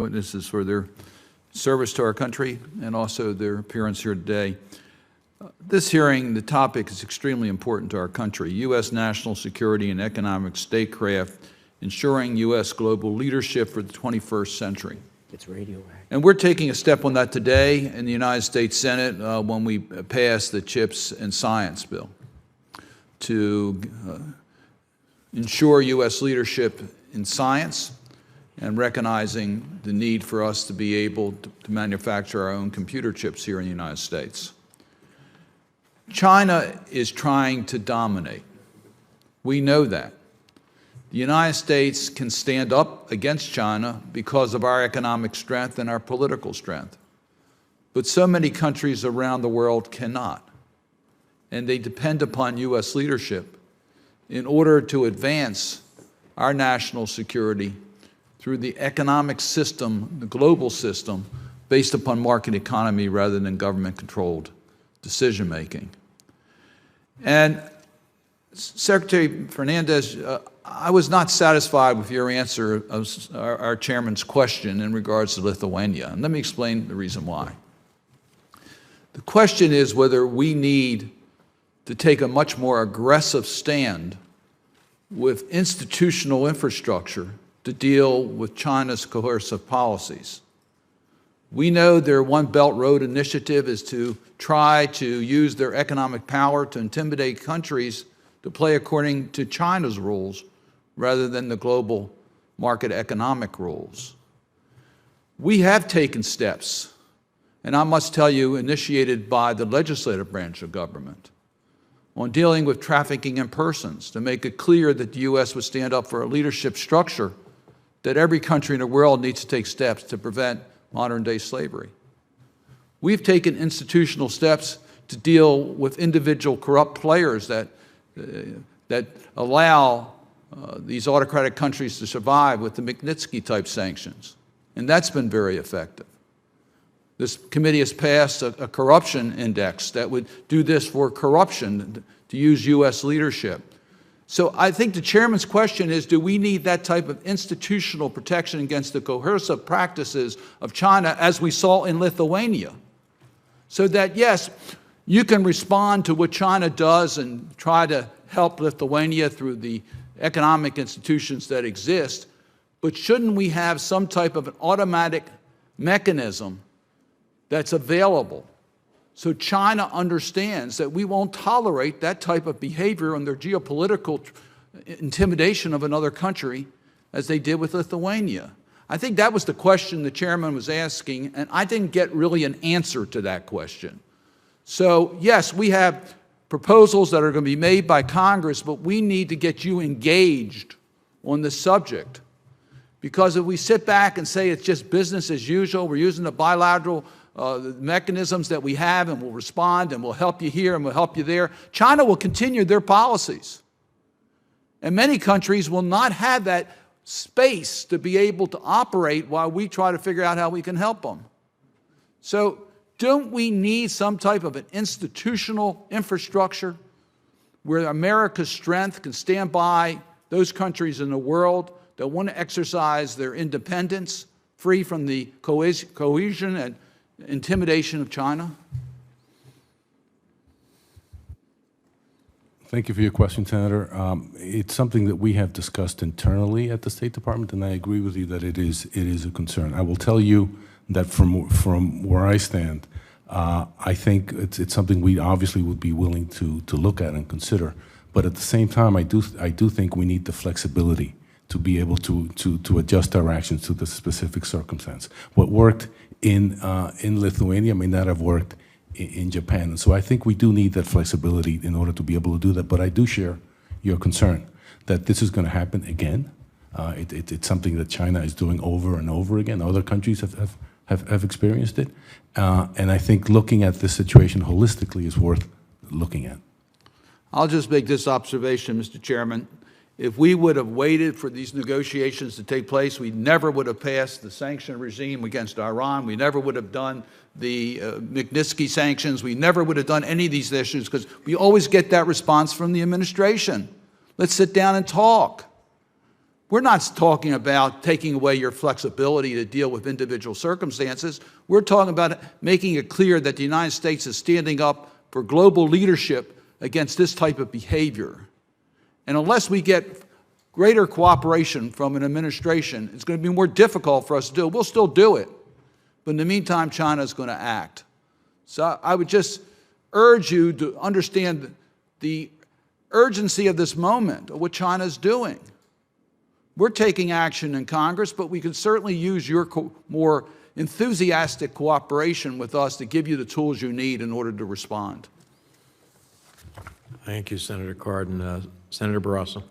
witnesses for their service to our country and also their appearance here today. This hearing, the topic is extremely important to our country: U.S. national security and economic statecraft, ensuring U.S. global leadership for the 21st century. It's radioactive. And we're taking a step on that today in the United States Senate when we pass the CHIPS and Science Bill to ensure U.S. leadership in science and recognizing the need for us to be able to manufacture our own computer chips here in the United States. China is trying to dominate. We know that. The United States can stand up against China because of our economic strength and our political strength. But so many countries around the world cannot. And they depend upon U.S. leadership in order to advance our national security through the economic system, the global system, based upon market economy rather than government-controlled decision-making. And Secretary Fernandez, I was not satisfied with your answer of our chairman's question in regards to Lithuania. And let me explain the reason why. The question is whether we need to take a much more aggressive stand with institutional infrastructure to deal with China's coercive policies. We know their One Belt Road initiative is to try to use their economic power to intimidate countries to play according to China's rules rather than the global market economic rules. We have taken steps, and I must tell you, initiated by the legislative branch of government, on dealing with trafficking in persons to make it clear that the U.S. would stand up for a leadership structure that every country in the world needs to take steps to prevent modern-day slavery. We've taken institutional steps to deal with individual corrupt players that allow these autocratic countries to survive with the Magnitsky-type sanctions, and that's been very effective. This committee has passed a corruption index that would do this for corruption, to use U.S. leadership. So I think the chairman's question is, do we need that type of institutional protection against the coercive practices of China as we saw in Lithuania? So that, yes, you can respond to what China does and try to help Lithuania through the economic institutions that exist, but shouldn't we have some type of an automatic mechanism that's available so China understands that we won't tolerate that type of behavior and their geopolitical intimidation of another country as they did with Lithuania? I think that was the question the chairman was asking, and I didn't get really an answer to that question. So, yes, we have proposals that are going to be made by Congress, but we need to get you engaged on this subject. Because if we sit back and say it's just business as usual, we're using the bilateral mechanisms that we have and we'll respond and we'll help you here and we'll help you there, China will continue their policies. And many countries will not have that space to be able to operate while we try to figure out how we can help them. So don't we need some type of an institutional infrastructure where America's strength can stand by those countries in the world that want to exercise their independence free from the cohesion and intimidation of China? Thank you for your question, Senator. It's something that we have discussed internally at the State Department, and I agree with you that it is a concern. I will tell you that from where I stand, I think it's something we obviously would be willing to look at and consider. But at the same time, I do think we need the flexibility to be able to adjust our actions to the specific circumstance. What worked in Lithuania may not have worked in Japan. And so I think we do need that flexibility in order to be able to do that. But I do share your concern that this is going to happen again. It's something that China is doing over and over again. Other countries have experienced it. And I think looking at this situation holistically is worth looking at. I'll just make this observation, Mr. Chairman. If we would have waited for these negotiations to take place, we never would have passed the sanction regime against Iran. We never would have done the Magnitsky sanctions. We never would have done any of these issues because we always get that response from the administration. Let's sit down and talk. We're not talking about taking away your flexibility to deal with individual circumstances. We're talking about making it clear that the United States is standing up for global leadership against this type of behavior. And unless we get greater cooperation from an administration, it's going to be more difficult for us to do it. We'll still do it. But in the meantime, China is going to act. So I would just urge you to understand the urgency of this moment, of what China is doing. We're taking action in Congress, but we can certainly use your more enthusiastic cooperation with us to give you the tools you need in order to respond. Thank you, Senator Cardin. Senator Barrasso.